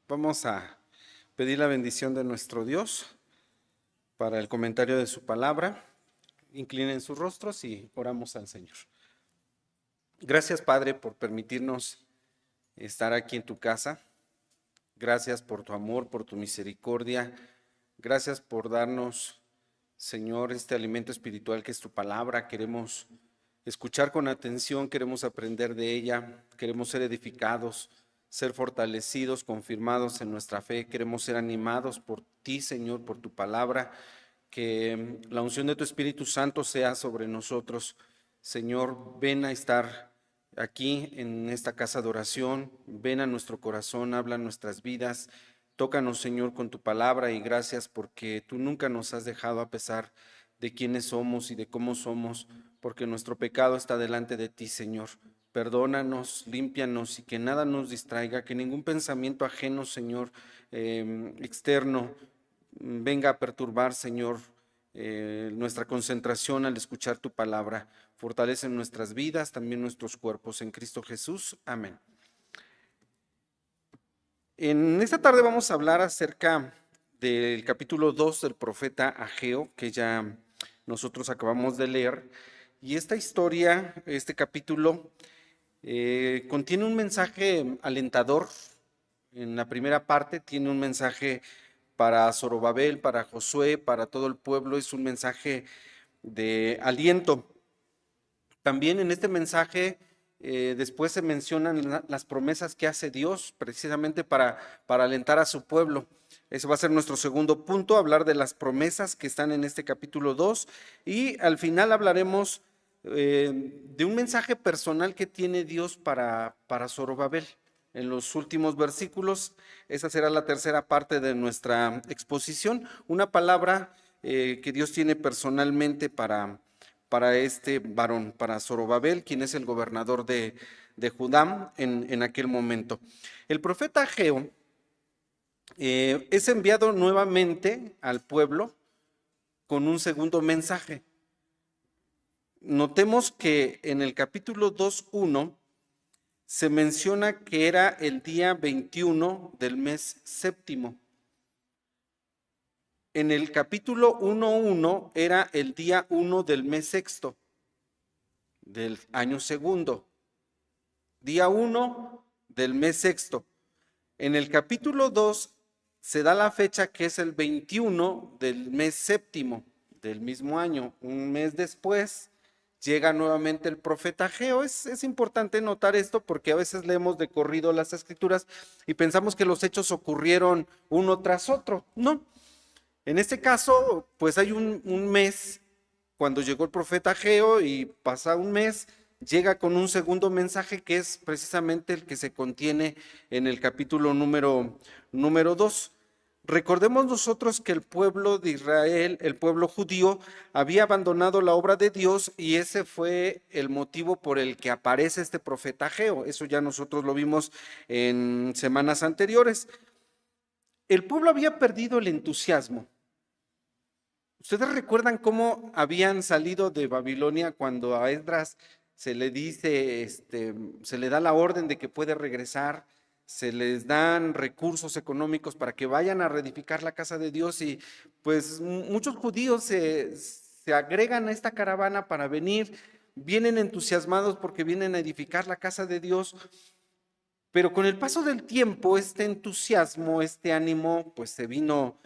Vamos a pedir la bendición de nuestro Dios para el comentario de su palabra. Inclinen sus rostros y oramos al Señor. Gracias, Padre, por permitirnos estar aquí en tu casa. Gracias por tu amor, por tu misericordia. Gracias por darnos, Señor, este alimento espiritual que es tu palabra. Queremos escuchar con atención, queremos aprender de ella, queremos ser edificados, ser fortalecidos, confirmados en nuestra fe. Queremos ser animados por ti, Señor, por tu palabra. Que la unción de tu Espíritu Santo sea sobre nosotros. Señor, ven a estar aquí en esta casa de oración, ven a nuestro corazón, habla en nuestras vidas. Tócanos, Señor, con tu palabra, y gracias porque tú nunca nos has dejado a pesar de quiénes somos y de cómo somos, porque nuestro pecado está delante de ti, Señor. Perdónanos, límpianos y que nada nos distraiga, que ningún pensamiento ajeno, Señor, externo, venga a perturbar, Señor, nuestra concentración al escuchar tu palabra. Fortalece nuestras vidas, también nuestros cuerpos, en Cristo Jesús. Amén. En esta tarde vamos a hablar acerca del capítulo 2 del profeta Ageo, que ya nosotros acabamos de leer. Y esta historia, este capítulo, contiene un mensaje alentador. En la primera parte tiene un mensaje para Zorobabel, para Josué, para todo el pueblo. Es un mensaje de aliento. También en este mensaje después se mencionan las promesas que hace Dios precisamente para alentar a su pueblo. Ese va a ser nuestro segundo punto, hablar de las promesas que están en este capítulo 2, y al final hablaremos de un mensaje personal que tiene Dios para Zorobabel. En los últimos versículos, esa será la tercera parte de nuestra exposición, una palabra que Dios tiene personalmente para este varón, para Zorobabel, quien es el gobernador de Judá en aquel momento. El profeta Ageo es enviado nuevamente al pueblo con un segundo mensaje. Notemos que en el capítulo 2:1 se menciona que era el día 21 del mes séptimo. En el capítulo 1:1 era el día 1 del mes sexto, del año segundo. Día 1 del mes sexto. En el capítulo 2 se da la fecha que es el 21 del mes séptimo del mismo año. Un mes después llega nuevamente el profeta Ageo. Es importante notar esto porque a veces leemos de corrido las escrituras y pensamos que los hechos ocurrieron uno tras otro. No. En este caso, pues hay un mes cuando llegó el profeta Ageo, y pasa un mes, llega con un segundo mensaje que es precisamente el que se contiene en el capítulo número 2. Recordemos nosotros que el pueblo de Israel, el pueblo judío, había abandonado la obra de Dios, y ese fue el motivo por el que aparece este profeta Ageo. Eso ya nosotros lo vimos en semanas anteriores. El pueblo había perdido el entusiasmo. ¿Ustedes recuerdan cómo habían salido de Babilonia cuando a Esdras se le dice, se le da la orden de que puede regresar, se les dan recursos económicos para que vayan a reedificar la casa de Dios, y pues muchos judíos se agregan a esta caravana para venir, vienen entusiasmados porque vienen a edificar la casa de Dios, pero con el paso del tiempo este entusiasmo, este ánimo, pues se vino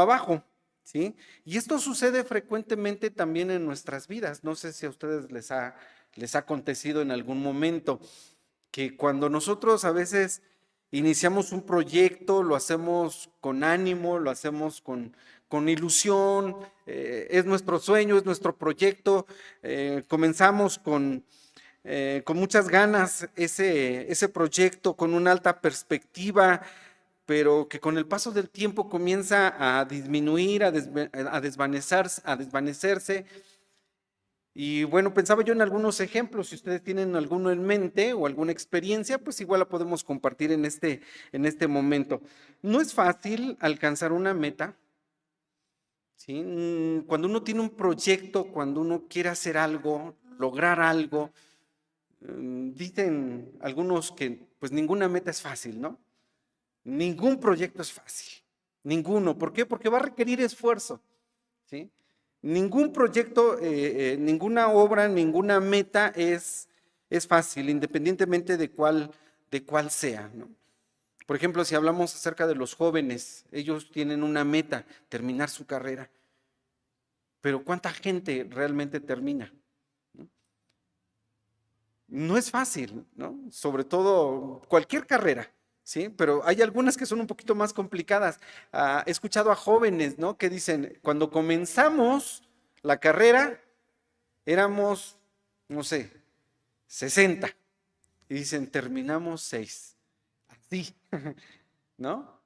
abajo. ¿Sí? Y esto sucede frecuentemente también en nuestras vidas. No sé si a ustedes les ha acontecido en algún momento, que cuando nosotros a veces iniciamos un proyecto, lo hacemos con ánimo, lo hacemos con ilusión, es nuestro sueño, es nuestro proyecto, comenzamos con muchas ganas ese proyecto, con una alta perspectiva, pero que con el paso del tiempo comienza a disminuir, a desvanecerse. Y bueno, pensaba yo en algunos ejemplos. Si ustedes tienen alguno en mente o alguna experiencia, pues igual la podemos compartir en este momento. No es fácil alcanzar una meta, ¿sí? Cuando uno tiene un proyecto, cuando uno quiere hacer algo, lograr algo, dicen algunos que pues ninguna meta es fácil, ¿no? Ningún proyecto es fácil, ninguno. ¿Por qué? Porque va a requerir esfuerzo, ¿sí? Ningún proyecto, ninguna obra, ninguna meta es fácil, independientemente de cuál sea, ¿no? Por ejemplo, si hablamos acerca de los jóvenes, ellos tienen una meta, terminar su carrera. Pero ¿cuánta gente realmente termina? No es fácil, ¿no? Sobre todo cualquier carrera, ¿sí? Pero hay algunas que son un poquito más complicadas. He escuchado a jóvenes, ¿no? Que dicen, cuando comenzamos la carrera, éramos, no sé, 60. Y dicen, terminamos 6. Así, ¿no?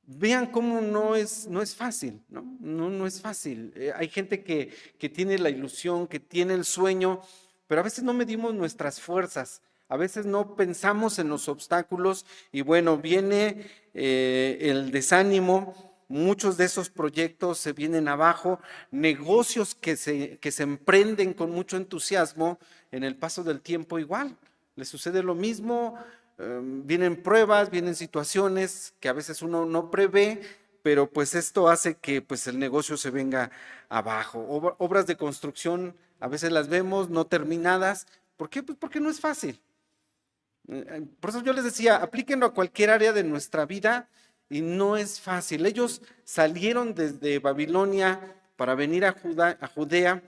Vean cómo no es fácil, ¿no? No es fácil. Hay gente que tiene la ilusión, que tiene el sueño, pero a veces no medimos nuestras fuerzas, a veces no pensamos en los obstáculos y bueno, viene el desánimo, muchos de esos proyectos se vienen abajo, negocios que se emprenden con mucho entusiasmo, en el paso del tiempo igual, les sucede lo mismo. Vienen pruebas, vienen situaciones que a veces uno no prevé, pero pues esto hace que pues el negocio se venga abajo. Obras de construcción a veces las vemos no terminadas. ¿Por qué? Pues porque no es fácil. Por eso yo les decía, aplíquenlo a cualquier área de nuestra vida y no es fácil. Ellos salieron desde Babilonia para venir a Judea,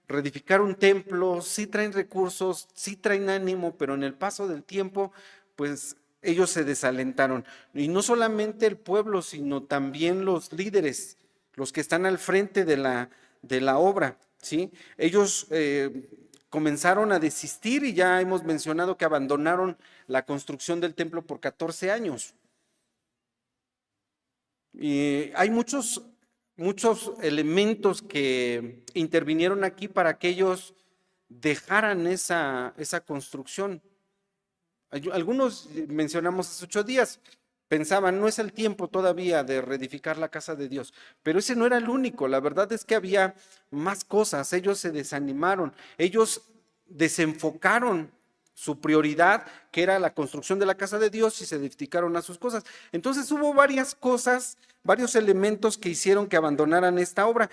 reedificar un templo, sí traen recursos, sí traen ánimo, pero en el paso del tiempo pues ellos se desalentaron. Y no solamente el pueblo, sino también los líderes, los que están al frente de la obra, ¿sí? Ellos comenzaron a desistir y ya hemos mencionado que abandonaron la construcción del templo por 14 años. Y hay muchos elementos que intervinieron aquí para que ellos dejaran esa construcción. Algunos mencionamos hace 8 días, pensaban, no es el tiempo todavía de reedificar la casa de Dios, pero ese no era el único, la verdad es que había más cosas, ellos se desanimaron, ellos desenfocaron su prioridad, que era la construcción de la casa de Dios, y se dedicaron a sus cosas. Entonces hubo varias cosas, varios elementos que hicieron que abandonaran esta obra,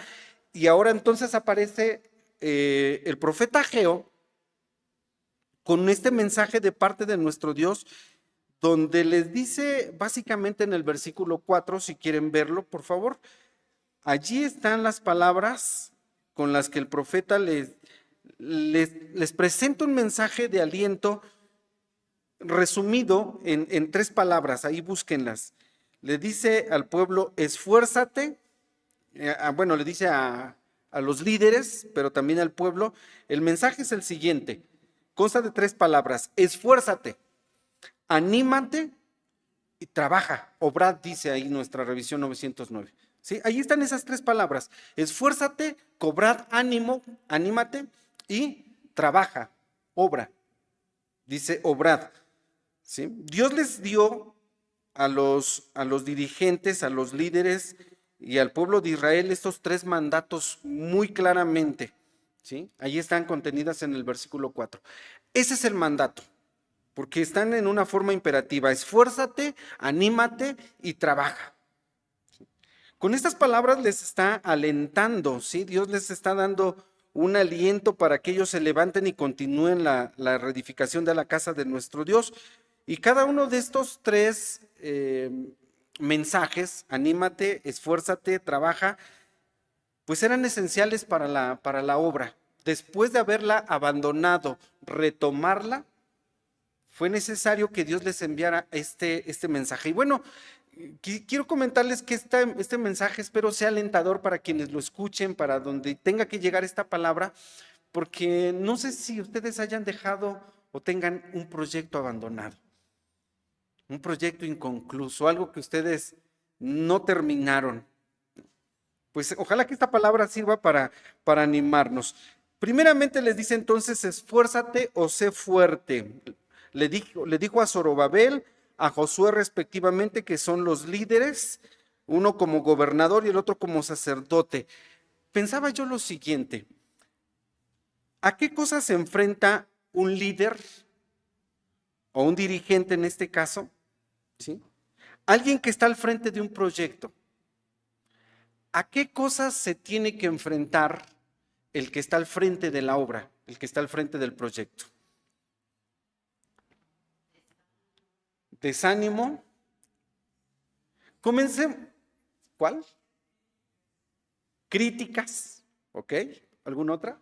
y ahora entonces aparece el profeta Ageo, con este mensaje de parte de nuestro Dios, donde les dice básicamente en el versículo 4, si quieren verlo, por favor, allí están las palabras con las que el profeta les presenta un mensaje de aliento resumido en 3 palabras, ahí búsquenlas. Le dice al pueblo, esfuérzate, bueno, le dice a los líderes, pero también al pueblo. El mensaje es el siguiente. Consta de 3 palabras, esfuérzate, anímate y trabaja. Obrad, dice ahí nuestra revisión 909. ¿Sí? Ahí están esas 3 palabras, esfuérzate, cobrad ánimo, anímate y trabaja, obra. Dice obrad. ¿Sí? Dios les dio a los dirigentes, a los líderes y al pueblo de Israel estos 3 mandatos muy claramente. ¿Sí? Ahí están contenidas en el versículo 4. Ese es el mandato, porque están en una forma imperativa. Esfuérzate, anímate y trabaja. Con estas palabras les está alentando, ¿sí? Dios les está dando un aliento para que ellos se levanten y continúen la reedificación de la casa de nuestro Dios. Y cada uno de estos 3 mensajes, anímate, esfuérzate, trabaja, pues eran esenciales para la obra. Después de haberla abandonado, retomarla, fue necesario que Dios les enviara este mensaje. Y bueno, quiero comentarles que este mensaje espero sea alentador para quienes lo escuchen, para donde tenga que llegar esta palabra, porque no sé si ustedes hayan dejado o tengan un proyecto abandonado, un proyecto inconcluso, algo que ustedes no terminaron. Pues ojalá que esta palabra sirva para animarnos. Primeramente les dice entonces, esfuérzate o sé fuerte. Le dijo a Zorobabel, a Josué respectivamente, que son los líderes, uno como gobernador y el otro como sacerdote. Pensaba yo lo siguiente, ¿a qué cosas se enfrenta un líder o un dirigente en este caso ¿sí? Alguien que está al frente de un proyecto, ¿a qué cosas se tiene que enfrentar el que está al frente de la obra, el que está al frente del proyecto? Desánimo. Comencemos. ¿Cuál? Críticas. ¿Ok? ¿Alguna otra?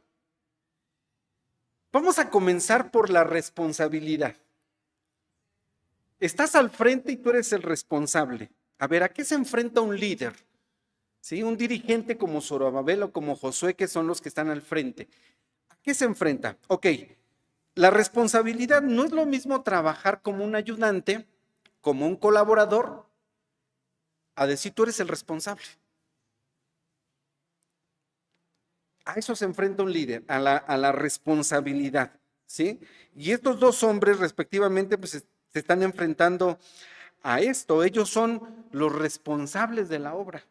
Vamos a comenzar por la responsabilidad. Estás al frente y tú eres el responsable. A ver, ¿a qué se enfrenta un líder? ¿Sí? Un dirigente como Zorobabel o como Josué, que son los que están al frente. ¿A qué se enfrenta? Ok, la responsabilidad no es lo mismo trabajar como un ayudante, como un colaborador, a decir tú eres el responsable. A eso se enfrenta un líder, a la responsabilidad, ¿sí? Y estos dos hombres respectivamente pues se están enfrentando a esto. Ellos son los responsables de la obra.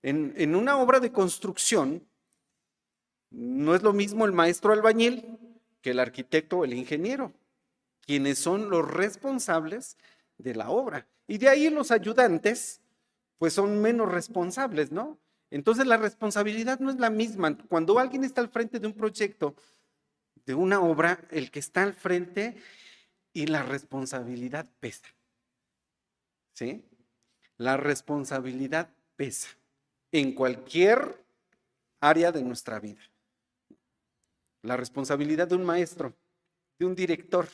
En una obra de construcción no es lo mismo el maestro albañil que el arquitecto o el ingeniero, quienes son los responsables de la obra. Y de ahí los ayudantes pues son menos responsables, ¿no? Entonces la responsabilidad no es la misma. Cuando alguien está al frente de un proyecto, de una obra, el que está al frente y la responsabilidad pesa. ¿Sí? La responsabilidad pesa en cualquier área de nuestra vida. La responsabilidad de un maestro, de un director,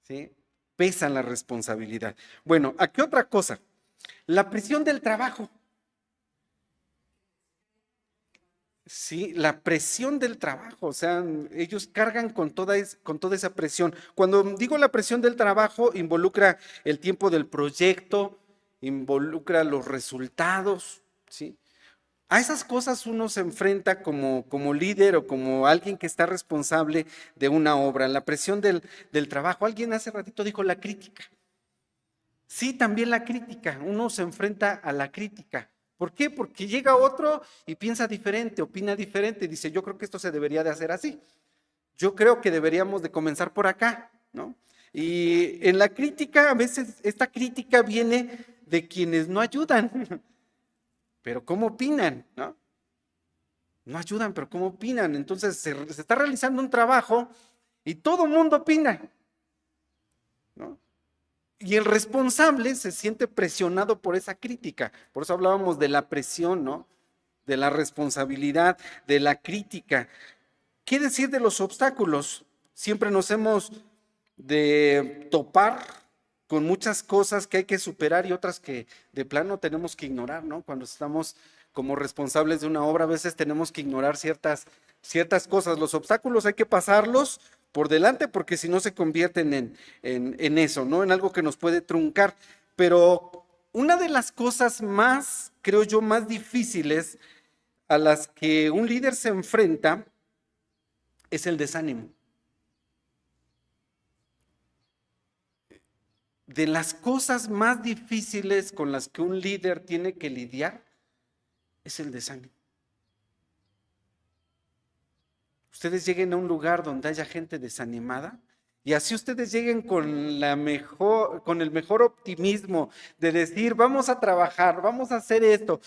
¿sí? Pesa la responsabilidad. Bueno, ¿a qué otra cosa? La presión del trabajo. Sí, la presión del trabajo, o sea, ellos cargan con toda esa presión. Cuando digo la presión del trabajo, involucra el tiempo del proyecto, involucra los resultados, ¿sí? A esas cosas uno se enfrenta como líder o como alguien que está responsable de una obra. La presión del trabajo. Alguien hace ratito dijo la crítica. Sí, también la crítica. Uno se enfrenta a la crítica. ¿Por qué? Porque llega otro y piensa diferente, opina diferente, y dice, yo creo que esto se debería de hacer así. Yo creo que deberíamos de comenzar por acá, ¿no? Y en la crítica, a veces esta crítica viene de quienes no ayudan. Pero ¿cómo opinan? ¿No? No ayudan, pero ¿cómo opinan? Entonces se está realizando un trabajo y todo el mundo opina, ¿no? Y el responsable se siente presionado por esa crítica. Por eso hablábamos de la presión, ¿no? De la responsabilidad, de la crítica. ¿Qué decir de los obstáculos? Siempre nos hemos de topar con muchas cosas que hay que superar y otras que de plano tenemos que ignorar, ¿no? Cuando estamos como responsables de una obra, a veces tenemos que ignorar ciertas cosas. Los obstáculos hay que pasarlos por delante porque si no se convierten en eso, ¿no? En algo que nos puede truncar. Pero una de las cosas más, creo yo, más difíciles a las que un líder se enfrenta es el desánimo. De las cosas más difíciles con las que un líder tiene que lidiar es el desánimo. Ustedes lleguen a un lugar donde haya gente desanimada y así ustedes lleguen con el mejor optimismo de decir, vamos a trabajar, vamos a hacer esto.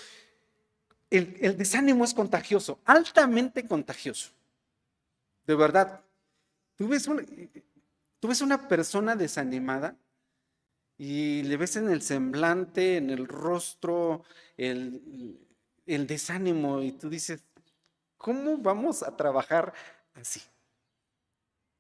El desánimo es contagioso, altamente contagioso. De verdad. Tú ves una persona desanimada y le ves en el semblante, en el rostro, el desánimo y tú dices, ¿cómo vamos a trabajar así?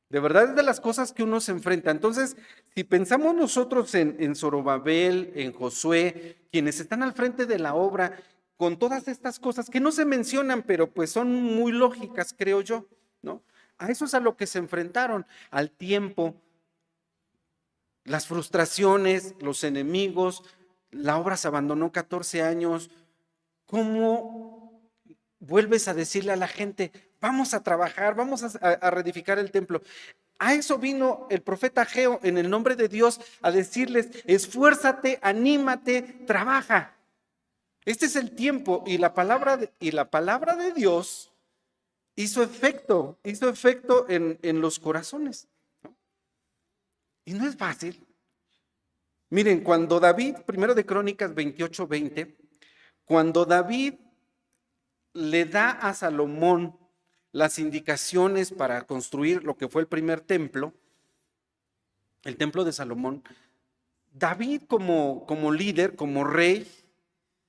De verdad es de las cosas que uno se enfrenta. Entonces, si pensamos nosotros en Zorobabel, en Josué, quienes están al frente de la obra, con todas estas cosas que no se mencionan, pero pues son muy lógicas, creo yo, ¿no? A eso es a lo que se enfrentaron, al tiempo, las frustraciones, los enemigos, la obra se abandonó 14 años. ¿Cómo vuelves a decirle a la gente, vamos a trabajar, vamos a reedificar el templo? A eso vino el profeta Ageo en el nombre de Dios a decirles, esfuérzate, anímate, trabaja. Este es el tiempo y la palabra de Dios hizo efecto en los corazones. Y no es fácil. Miren, cuando David, primero de Crónicas 28:20, cuando David le da a Salomón las indicaciones para construir lo que fue el primer templo, el templo de Salomón, David como líder, como rey,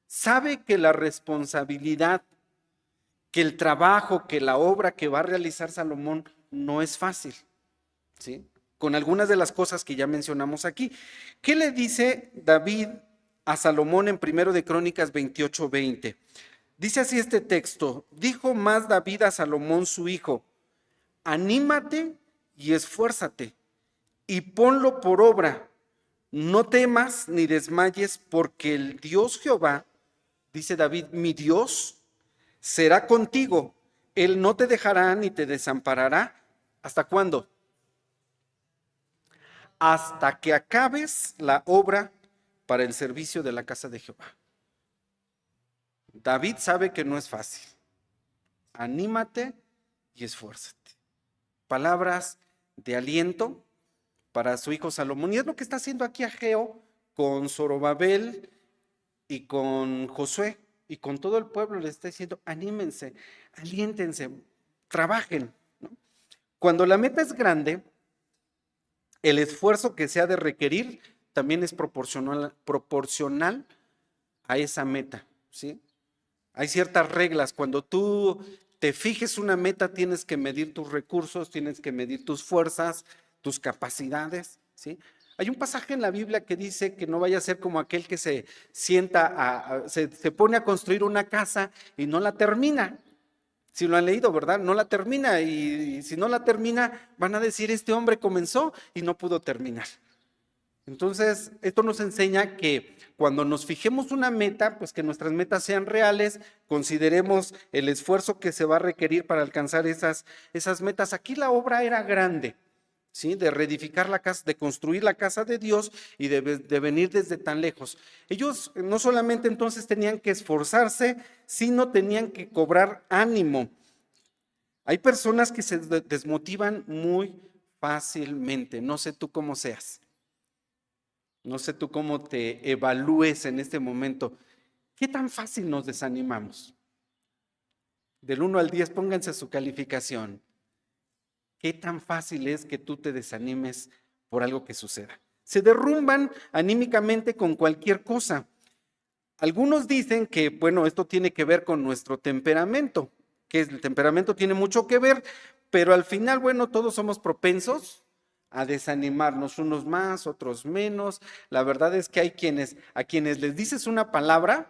sabe que la responsabilidad, que el trabajo, que la obra que va a realizar Salomón no es fácil, ¿sí? Con algunas de las cosas que ya mencionamos aquí. ¿Qué le dice David a Salomón en primero de Crónicas 28:20? Dice así este texto: dijo más David a Salomón su hijo: anímate y esfuérzate y ponlo por obra. No temas ni desmayes, porque el Dios Jehová, dice David, mi Dios, será contigo. Él no te dejará ni te desamparará. ¿Hasta cuándo? Hasta que acabes la obra para el servicio de la casa de Jehová. David sabe que no es fácil. Anímate y esfuérzate. Palabras de aliento para su hijo Salomón. Y es lo que está haciendo aquí Ageo con Zorobabel y con Josué y con todo el pueblo. Le está diciendo: anímense, aliéntense, trabajen, ¿no? Cuando la meta es grande, el esfuerzo que se ha de requerir también es proporcional a esa meta, ¿sí? Hay ciertas reglas. Cuando tú te fijes una meta, tienes que medir tus recursos, tienes que medir tus fuerzas, tus capacidades, ¿sí? Hay un pasaje en la Biblia que dice que no vaya a ser como aquel que se sienta, se pone a construir una casa y no la termina. Si lo han leído, ¿verdad? No la termina, y si no la termina, van a decir: este hombre comenzó y no pudo terminar. Entonces, esto nos enseña que cuando nos fijemos una meta, pues que nuestras metas sean reales, consideremos el esfuerzo que se va a requerir para alcanzar esas metas. Aquí la obra era grande, ¿sí? De reedificar la casa, de construir la casa de Dios y de venir desde tan lejos. Ellos no solamente entonces tenían que esforzarse, sino tenían que cobrar ánimo. Hay personas que se desmotivan muy fácilmente. No sé tú cómo seas. No sé tú cómo te evalúes en este momento. ¿Qué tan fácil nos desanimamos? Del 1 al 10, pónganse su calificación. ¿Qué tan fácil es que tú te desanimes por algo que suceda? Se derrumban anímicamente con cualquier cosa. Algunos dicen que, bueno, esto tiene que ver con nuestro temperamento, que el temperamento tiene mucho que ver, pero al final, bueno, todos somos propensos a desanimarnos, unos más, otros menos. La verdad es que hay a quienes les dices una palabra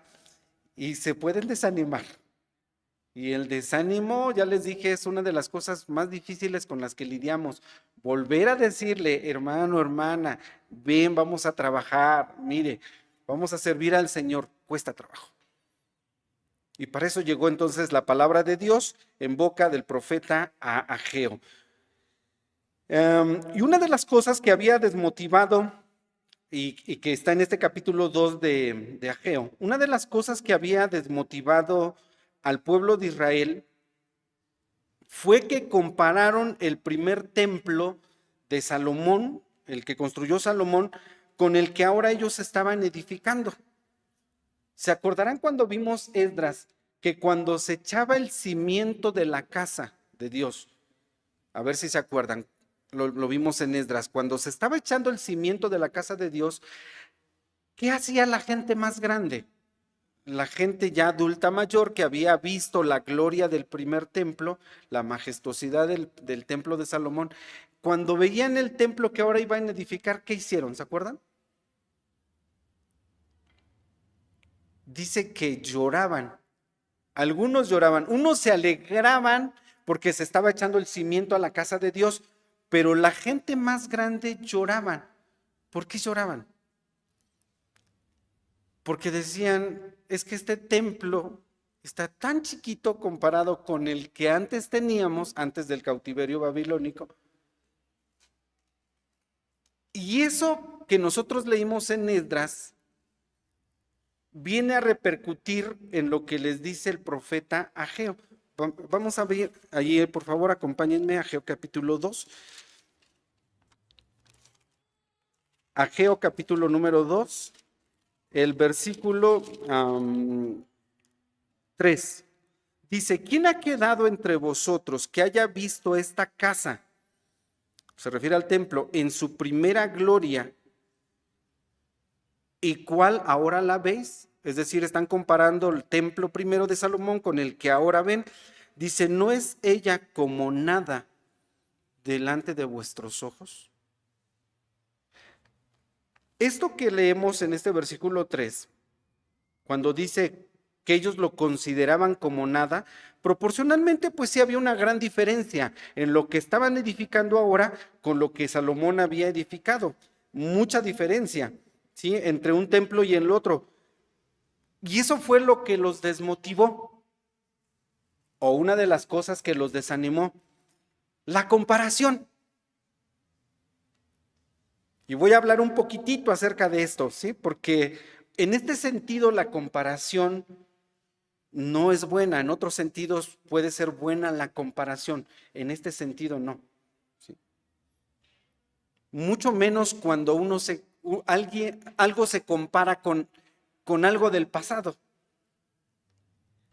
y se pueden desanimar. Y el desánimo, ya les dije, es una de las cosas más difíciles con las que lidiamos. Volver a decirle: hermano, hermana, ven, vamos a trabajar, mire, vamos a servir al Señor, cuesta trabajo. Y para eso llegó entonces la palabra de Dios en boca del profeta Ageo. Y una de las cosas que había desmotivado y que está en este capítulo 2 de Ageo, una de las cosas que había desmotivado al pueblo de Israel fue que compararon el primer templo de Salomón, el que construyó Salomón, con el que ahora ellos estaban edificando. ¿Se acordarán cuando vimos Esdras que cuando se echaba el cimiento de la casa de Dios? A ver si se acuerdan. Lo vimos en Esdras. Cuando se estaba echando el cimiento de la casa de Dios, ¿qué hacía la gente más grande? La gente ya adulta mayor que había visto la gloria del primer templo, la majestuosidad del templo de Salomón. Cuando veían el templo que ahora iban a edificar, ¿qué hicieron? ¿Se acuerdan? Dice que lloraban. Algunos lloraban, unos se alegraban porque se estaba echando el cimiento a la casa de Dios, pero la gente más grande lloraban. ¿Por qué lloraban? Porque decían: es que este templo está tan chiquito comparado con el que antes teníamos, antes del cautiverio babilónico. Y eso que nosotros leímos en Esdras viene a repercutir en lo que les dice el profeta Ageo. Vamos a ver ahí, por favor, acompáñenme a Ageo capítulo 2. Ageo capítulo número 2, el versículo 3. Dice, ¿quién ha quedado entre vosotros que haya visto esta casa? Se refiere al templo, en su primera gloria. ¿Y cuál ahora la veis? Es decir, están comparando el templo primero de Salomón con el que ahora ven. Dice, ¿no es ella como nada delante de vuestros ojos? Esto que leemos en este versículo 3, cuando dice que ellos lo consideraban como nada, proporcionalmente pues sí había una gran diferencia en lo que estaban edificando ahora con lo que Salomón había edificado. Mucha diferencia, ¿sí? Entre un templo y el otro. Y eso fue lo que los desmotivó, o una de las cosas que los desanimó, la comparación. Y voy a hablar un poquitito acerca de esto, ¿sí? Porque en este sentido la comparación no es buena, en otros sentidos puede ser buena la comparación, en este sentido no, ¿sí? Mucho menos cuando algo se compara con algo del pasado.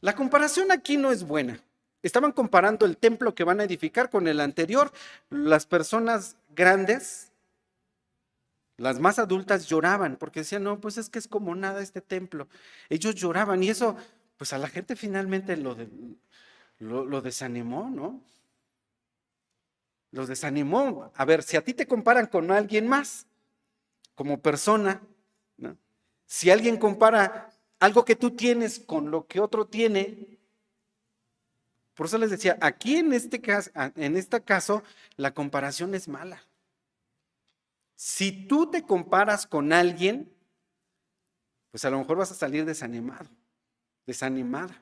La comparación aquí no es buena. Estaban comparando el templo que van a edificar con el anterior. Las personas grandes, las más adultas, lloraban porque decían, no, pues es que es como nada este templo. Ellos lloraban y eso, pues a la gente finalmente lo desanimó, ¿no? Los desanimó. A ver, si a ti te comparan con alguien más, como persona, ¿no? Si alguien compara algo que tú tienes con lo que otro tiene, por eso les decía, aquí en este caso, la comparación es mala. Si tú te comparas con alguien, pues a lo mejor vas a salir desanimado, desanimada.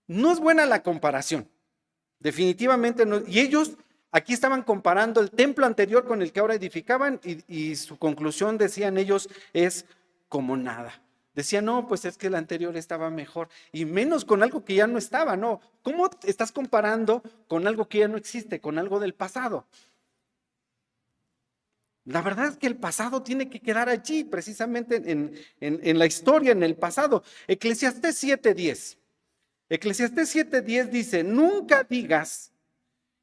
No es buena la comparación, definitivamente no. Y ellos aquí estaban comparando el templo anterior con el que ahora edificaban y su conclusión, decían ellos, es como nada. Decían, no, pues es que el anterior estaba mejor, y menos con algo que ya no estaba, ¿no? ¿Cómo estás comparando con algo que ya no existe, con algo del pasado? La verdad es que el pasado tiene que quedar allí, precisamente en la historia, en el pasado. Eclesiastés 7:10. Eclesiastés 7:10 dice, nunca digas,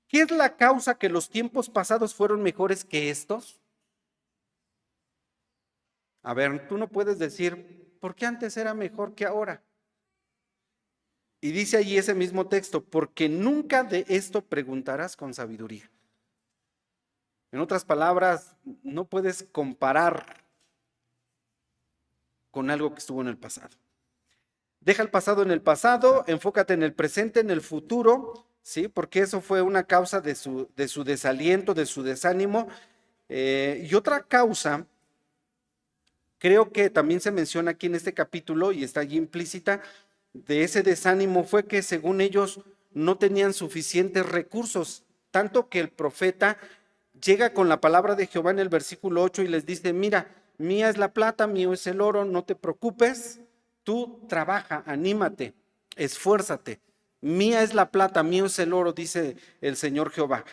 ¿qué es la causa que los tiempos pasados fueron mejores que estos? A ver, tú no puedes decir, ¿por qué antes era mejor que ahora? Y dice allí ese mismo texto, porque nunca de esto preguntarás con sabiduría. En otras palabras, no puedes comparar con algo que estuvo en el pasado. Deja el pasado en el pasado, enfócate en el presente, en el futuro, ¿sí? Porque eso fue una causa de su desaliento, de su desánimo. Y otra causa, creo que también se menciona aquí en este capítulo y está allí implícita, de ese desánimo fue que según ellos no tenían suficientes recursos, tanto que el profeta llega con la palabra de Jehová en el versículo 8 y les dice, mira, mía es la plata, mío es el oro, no te preocupes, tú trabaja, anímate, esfuérzate. Mía es la plata, mío es el oro, dice el Señor Jehová.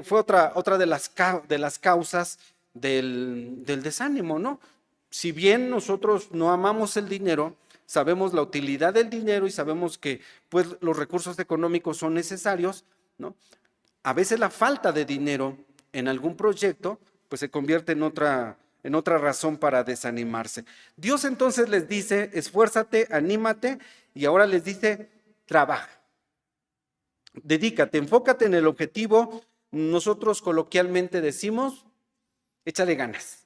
Fue otra de las causas del desánimo, ¿no? Si bien nosotros no amamos el dinero, sabemos la utilidad del dinero y sabemos que pues, los recursos económicos son necesarios, ¿no? A veces la falta de dinero en algún proyecto pues se convierte en otra razón para desanimarse. Dios entonces les dice, esfuérzate, anímate, y ahora les dice, trabaja. Dedícate, enfócate en el objetivo. Nosotros coloquialmente decimos, échale ganas.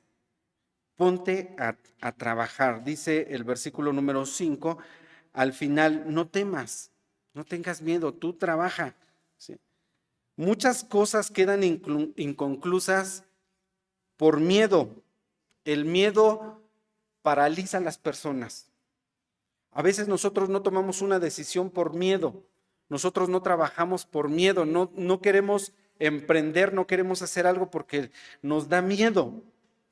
Ponte a trabajar. Dice el versículo número 5, al final, no temas, no tengas miedo, tú trabaja. ¿Sí? Muchas cosas quedan inconclusas por miedo. El miedo paraliza a las personas. A veces nosotros no tomamos una decisión por miedo. Nosotros no trabajamos por miedo. No queremos emprender, no queremos hacer algo porque nos da miedo.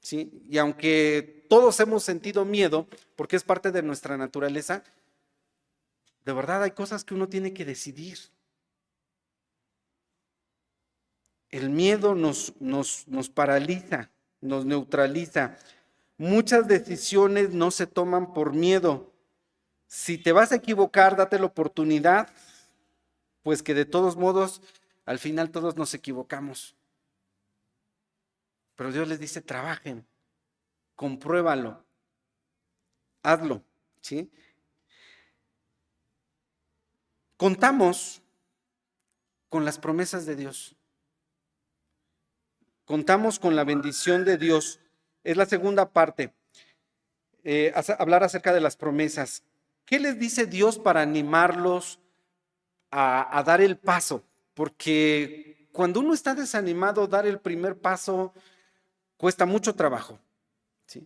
¿Sí? Y aunque todos hemos sentido miedo, porque es parte de nuestra naturaleza, de verdad hay cosas que uno tiene que decidir. El miedo nos paraliza, nos neutraliza. Muchas decisiones no se toman por miedo. Si te vas a equivocar, date la oportunidad, pues que de todos modos, al final todos nos equivocamos. Pero Dios les dice, trabajen, compruébalo, hazlo, ¿sí? Contamos con las promesas de Dios. Contamos con la bendición de Dios. Es la segunda parte, hablar acerca de las promesas. ¿Qué les dice Dios para animarlos a dar el paso? Porque cuando uno está desanimado, dar el primer paso cuesta mucho trabajo, ¿sí?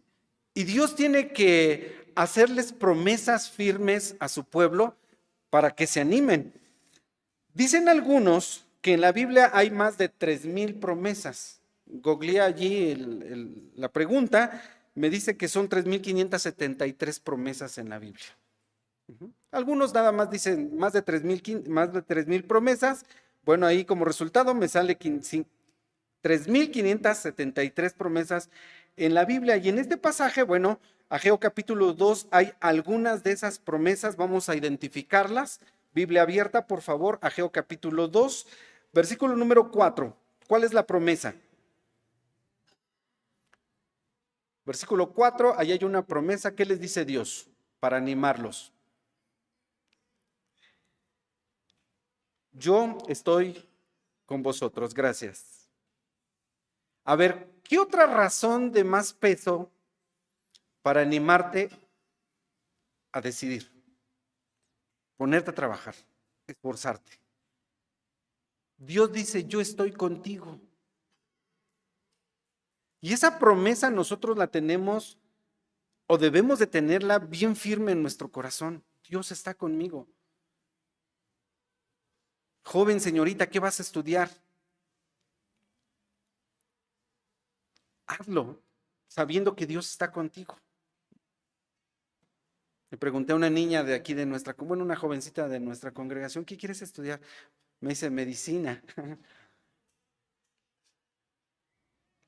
Y Dios tiene que hacerles promesas firmes a su pueblo para que se animen. Dicen algunos que en la Biblia hay más de 3,000 promesas. Googleé allí la pregunta, me dice que son 3,573 promesas en la Biblia. Algunos nada más dicen más de 3,000 promesas. Bueno, ahí como resultado me sale 3,573 promesas en la Biblia. Y en este pasaje, bueno, Ageo capítulo 2, hay algunas de esas promesas, vamos a identificarlas. Biblia abierta, por favor, Ageo capítulo 2, versículo número 4. ¿Cuál es la promesa? Versículo 4, ahí hay una promesa. ¿Qué les dice Dios para animarlos? Yo estoy con vosotros, gracias. A ver, ¿qué otra razón de más peso para animarte a decidir? Ponerte a trabajar, esforzarte. Dios dice, yo estoy contigo. Y esa promesa nosotros la tenemos o debemos de tenerla bien firme en nuestro corazón. Dios está conmigo. Joven, señorita, ¿qué vas a estudiar? Hazlo, sabiendo que Dios está contigo. Le pregunté a una niña de aquí de nuestra, bueno, una jovencita de nuestra congregación, ¿qué quieres estudiar? Me dice medicina.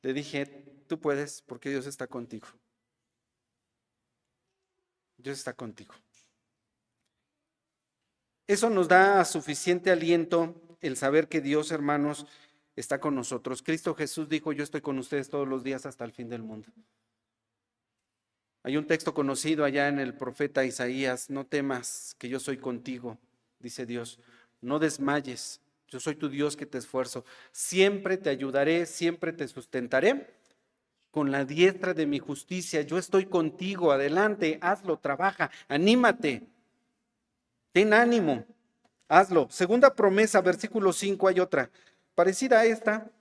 Le dije, tú puedes porque Dios está contigo. Dios está contigo. Eso nos da suficiente aliento el saber que Dios, hermanos, está con nosotros. Cristo Jesús dijo, yo estoy con ustedes todos los días hasta el fin del mundo. Hay un texto conocido allá en el profeta Isaías, no temas que yo soy contigo, dice Dios, no desmayes, yo soy tu Dios que te esfuerzo, siempre te ayudaré, siempre te sustentaré con la diestra de mi justicia, yo estoy contigo, adelante, hazlo, trabaja, anímate, ten ánimo, hazlo. Segunda promesa, versículo 5, hay otra, parecida a esta.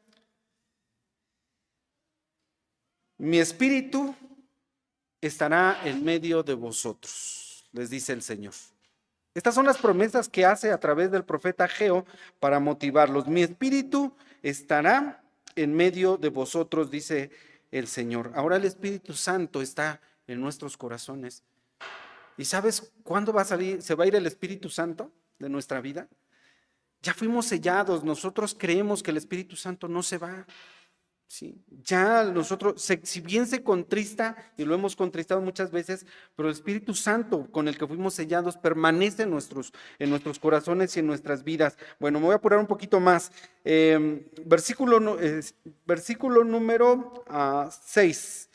Mi espíritu estará en medio de vosotros, les dice el Señor. Estas son las promesas que hace a través del profeta Ageo para motivarlos. Mi espíritu estará en medio de vosotros, dice el Señor. Ahora el Espíritu Santo está en nuestros corazones. ¿Y sabes cuándo va a salir, se va a ir el Espíritu Santo de nuestra vida? Ya fuimos sellados, nosotros creemos que el Espíritu Santo no se va. Sí, ya nosotros, si bien se contrista, y lo hemos contristado muchas veces, pero el Espíritu Santo con el que fuimos sellados permanece en nuestros corazones y en nuestras vidas. Bueno, me voy a apurar un poquito más. Versículo número 6.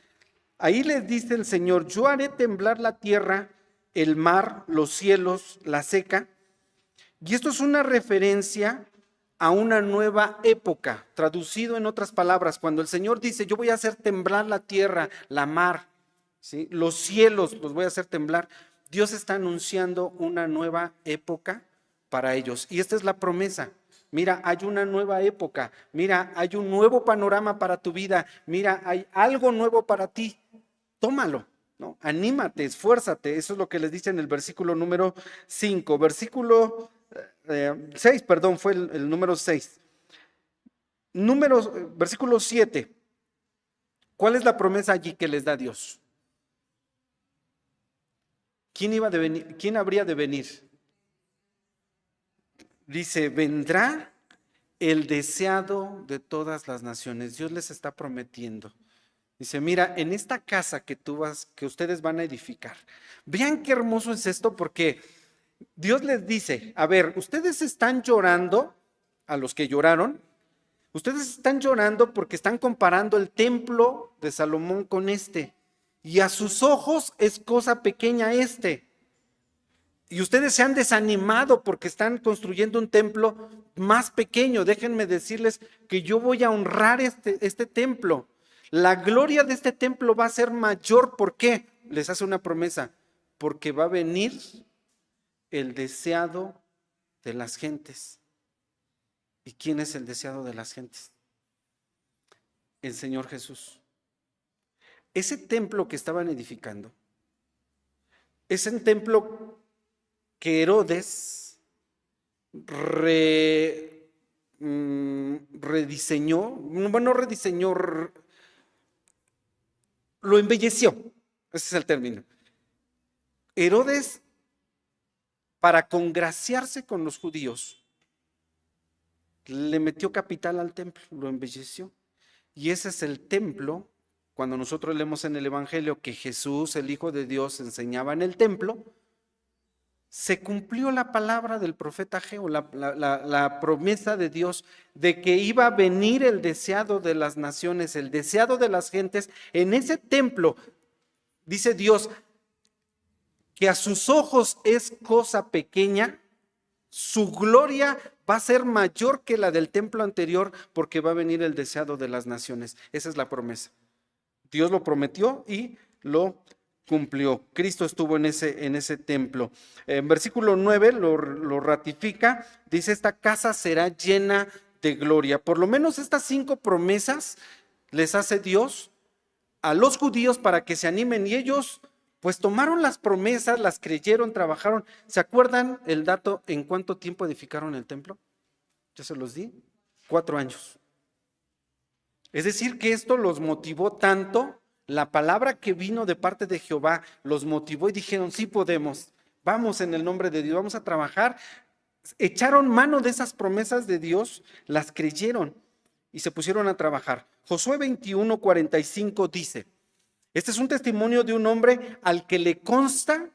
Ahí les dice el Señor, yo haré temblar la tierra, el mar, los cielos, la seca. Y esto es una referencia a una nueva época, traducido en otras palabras, cuando el Señor dice, yo voy a hacer temblar la tierra, la mar, ¿sí? Los cielos los voy a hacer temblar, Dios está anunciando una nueva época para ellos. Y esta es la promesa. Mira, hay una nueva época, mira, hay un nuevo panorama para tu vida, mira, hay algo nuevo para ti, tómalo. ¿No? Anímate, esfuérzate, eso es lo que les dice en el versículo número 5, versículo 6, perdón, fue el número 6. Versículo 7, ¿cuál es la promesa allí que les da Dios? ¿Quién habría de venir? Dice, vendrá el deseado de todas las naciones. Dios les está prometiendo. Dice, mira, en esta casa que ustedes van a edificar, vean qué hermoso es esto, porque Dios les dice, a ver, ustedes están llorando, a los que lloraron, ustedes están llorando porque están comparando el templo de Salomón con este, y a sus ojos es cosa pequeña este. Y ustedes se han desanimado porque están construyendo un templo más pequeño. Déjenme decirles que yo voy a honrar este templo. La gloria de este templo va a ser mayor. ¿Por qué? Les hace una promesa. Porque va a venir el deseado de las gentes. ¿Y quién es el deseado de las gentes? El Señor Jesús. Ese templo que estaban edificando, ese templo que Herodes rediseñó, bueno, rediseñó, lo embelleció, ese es el término. Herodes, para congraciarse con los judíos, le metió capital al templo, lo embelleció. Y ese es el templo, cuando nosotros leemos en el Evangelio que Jesús, el Hijo de Dios, enseñaba en el templo, se cumplió la palabra del profeta Ageo, la promesa de Dios de que iba a venir el deseado de las naciones, el deseado de las gentes. En ese templo, dice Dios, que a sus ojos es cosa pequeña, su gloria va a ser mayor que la del templo anterior, porque va a venir el deseado de las naciones. Esa es la promesa. Dios lo prometió y lo cumplió. Cristo estuvo en ese templo. En versículo 9 lo ratifica, dice, esta casa será llena de gloria. Por lo menos estas 5 promesas les hace Dios a los judíos para que se animen, y ellos pues tomaron las promesas, las creyeron, trabajaron. ¿Se acuerdan el dato en cuánto tiempo edificaron el templo? Ya se los di, 4 años. Es decir, que esto los motivó tanto, la palabra que vino de parte de Jehová los motivó y dijeron, sí podemos, vamos en el nombre de Dios, vamos a trabajar. Echaron mano de esas promesas de Dios, las creyeron y se pusieron a trabajar. Josué 21:45 dice, este es un testimonio de un hombre al que le consta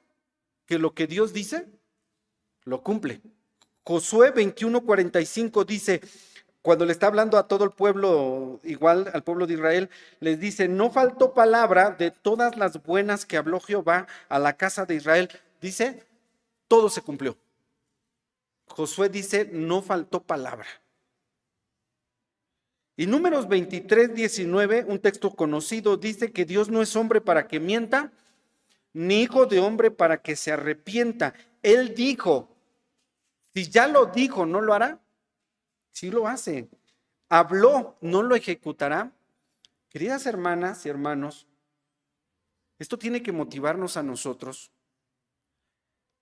que lo que Dios dice, lo cumple. Josué 21:45 dice, cuando le está hablando a todo el pueblo, igual al pueblo de Israel, les dice, no faltó palabra de todas las buenas que habló Jehová a la casa de Israel. Dice, todo se cumplió. Josué dice, no faltó palabra. Y Números 23:19, un texto conocido, dice que Dios no es hombre para que mienta, ni hijo de hombre para que se arrepienta. Él dijo, si ya lo dijo, ¿no lo hará? Sí lo hace. Habló, ¿no lo ejecutará? Queridas hermanas y hermanos, esto tiene que motivarnos a nosotros.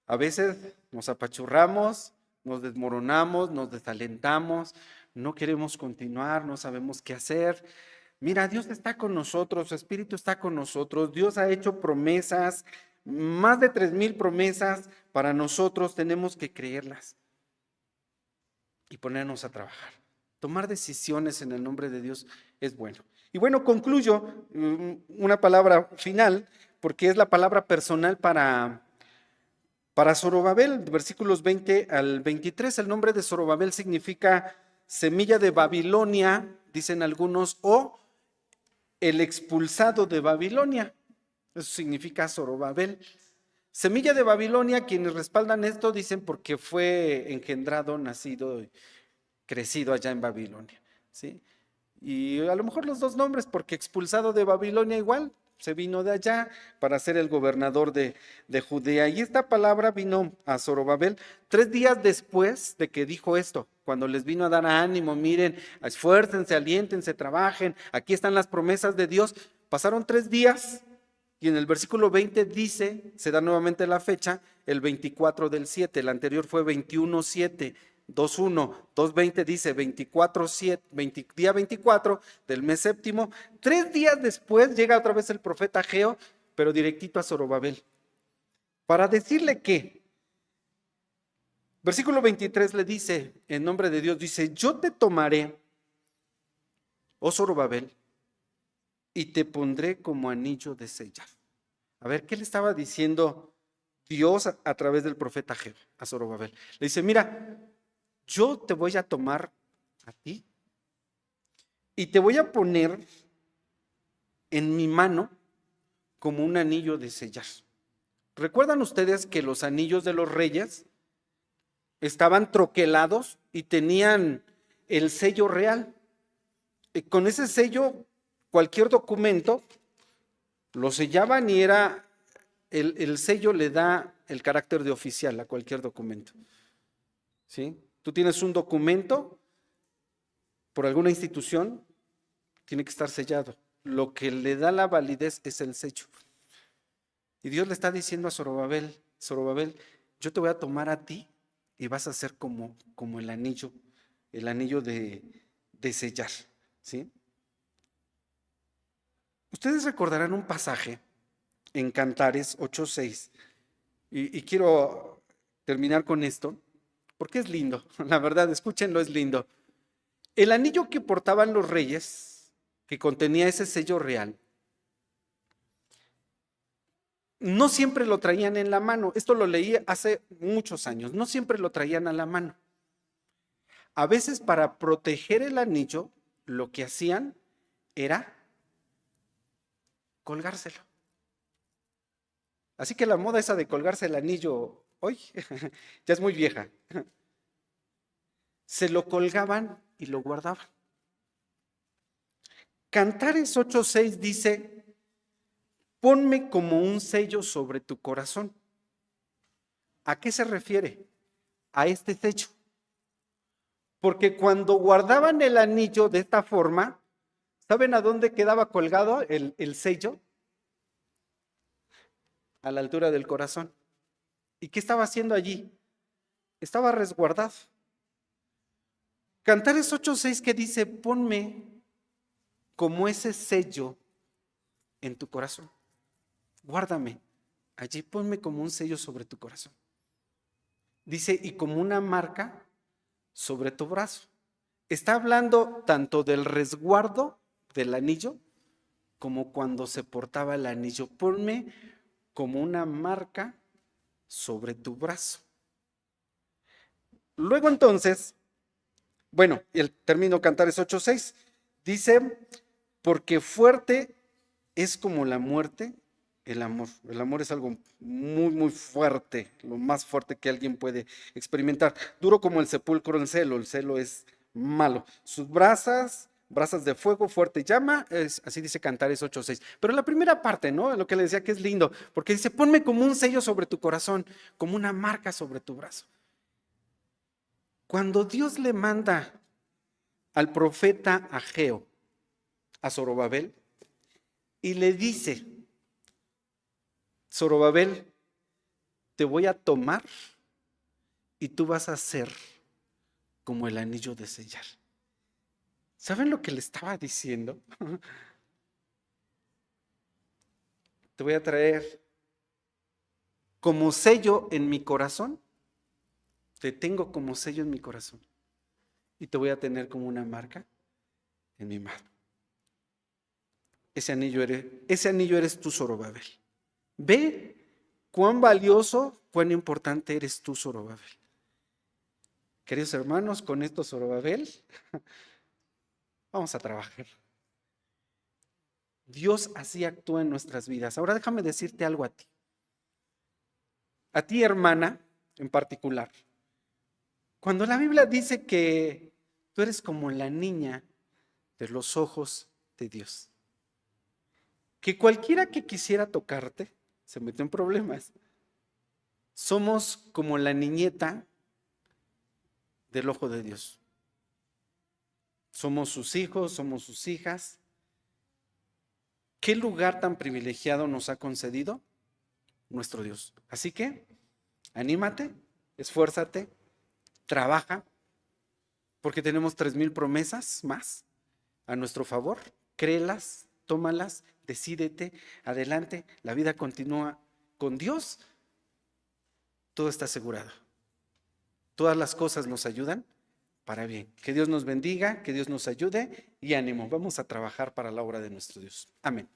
A veces nos apachurramos, nos desmoronamos, nos desalentamos, no queremos continuar, no sabemos qué hacer. Mira, Dios está con nosotros, su Espíritu está con nosotros. Dios ha hecho promesas, más de 3,000 promesas para nosotros, tenemos que creerlas y ponernos a trabajar. Tomar decisiones en el nombre de Dios es bueno. Y bueno, concluyo una palabra final, porque es la palabra personal para Zorobabel, versículos 20 al 23. El nombre de Zorobabel significa semilla de Babilonia, dicen algunos, o el expulsado de Babilonia. Eso significa Zorobabel. Semilla de Babilonia, quienes respaldan esto dicen porque fue engendrado, nacido, crecido allá en Babilonia, ¿sí? Y a lo mejor los dos nombres, porque expulsado de Babilonia igual, se vino de allá para ser el gobernador de Judea. Y esta palabra vino a Zorobabel 3 días después de que dijo esto, cuando les vino a dar ánimo, miren, esfuércense, aliéntense, trabajen, aquí están las promesas de Dios. Pasaron 3 días y en el versículo 20 dice, se da nuevamente la fecha, el 24/7, el anterior fue 21/7. 2:1, 2:20 dice 24/7, día 24 del mes séptimo. 3 días después llega otra vez el profeta Ageo, pero directito a Zorobabel, para decirle que, versículo 23 le dice, en nombre de Dios, dice, yo te tomaré, oh Zorobabel, y te pondré como anillo de sellar. A ver, ¿qué le estaba diciendo Dios a través del profeta Ageo a Zorobabel? Le dice, mira, yo te voy a tomar a ti y te voy a poner en mi mano como un anillo de sellar. ¿Recuerdan ustedes que los anillos de los reyes estaban troquelados y tenían el sello real? Y con ese sello, cualquier documento lo sellaban y era el sello le da el carácter de oficial a cualquier documento. ¿Sí? Tú tienes un documento por alguna institución, tiene que estar sellado. Lo que le da la validez es el sello. Y Dios le está diciendo a Zorobabel, Zorobabel, yo te voy a tomar a ti y vas a ser como el anillo de sellar. ¿Sí? Ustedes recordarán un pasaje en Cantares 8:6 y quiero terminar con esto porque es lindo, la verdad, escúchenlo, es lindo. El anillo que portaban los reyes, que contenía ese sello real, no siempre lo traían en la mano. Esto lo leí hace muchos años. No siempre lo traían a la mano. A veces para proteger el anillo, lo que hacían era colgárselo. Así que la moda esa de colgarse el anillo hoy ya es muy vieja. Se lo colgaban y lo guardaban. Cantares 8:6 dice, ponme como un sello sobre tu corazón. ¿A qué se refiere? A este sello. Porque cuando guardaban el anillo de esta forma, ¿saben a dónde quedaba colgado el sello? A la altura del corazón. ¿Y qué estaba haciendo allí? Estaba resguardado. Cantares 8:6 que dice, ponme como ese sello en tu corazón. Guárdame allí, ponme como un sello sobre tu corazón. Dice, y como una marca sobre tu brazo. Está hablando tanto del resguardo del anillo como cuando se portaba el anillo. Ponme como una marca sobre tu brazo. Luego entonces, bueno, el término Cantares 8:6 dice, porque fuerte es como la muerte el amor. El amor es algo muy, muy fuerte, lo más fuerte que alguien puede experimentar. Duro como el sepulcro el celo es malo. Sus brasas de fuego, fuerte llama, así dice Cantares 8:6. Pero la primera parte, ¿no? Lo que le decía que es lindo, porque dice, ponme como un sello sobre tu corazón, como una marca sobre tu brazo. Cuando Dios le manda al profeta Ageo a Zorobabel y le dice, Zorobabel, te voy a tomar y tú vas a ser como el anillo de sellar. ¿Saben lo que le estaba diciendo? Te voy a traer como sello en mi corazón. Te tengo como sello en mi corazón. Y te voy a tener como una marca en mi mano. Ese anillo eres tú, Zorobabel. Ve cuán valioso, cuán importante eres tú, Zorobabel. Queridos hermanos, con esto, Zorobabel, vamos a trabajar. Dios así actúa en nuestras vidas. Ahora déjame decirte algo a ti. A ti, hermana, en particular. Cuando la Biblia dice que tú eres como la niña de los ojos de Dios, que cualquiera que quisiera tocarte se mete en problemas. Somos como la niñeta del ojo de Dios. Somos sus hijos, somos sus hijas. ¿Qué lugar tan privilegiado nos ha concedido? Nuestro Dios. Así que, anímate, esfuérzate, trabaja, porque tenemos 3,000 promesas más a nuestro favor. Créelas, tómalas, decídete, adelante, la vida continúa con Dios. Todo está asegurado. Todas las cosas nos ayudan para bien. Que Dios nos bendiga, que Dios nos ayude y ánimo. Vamos a trabajar para la obra de nuestro Dios. Amén.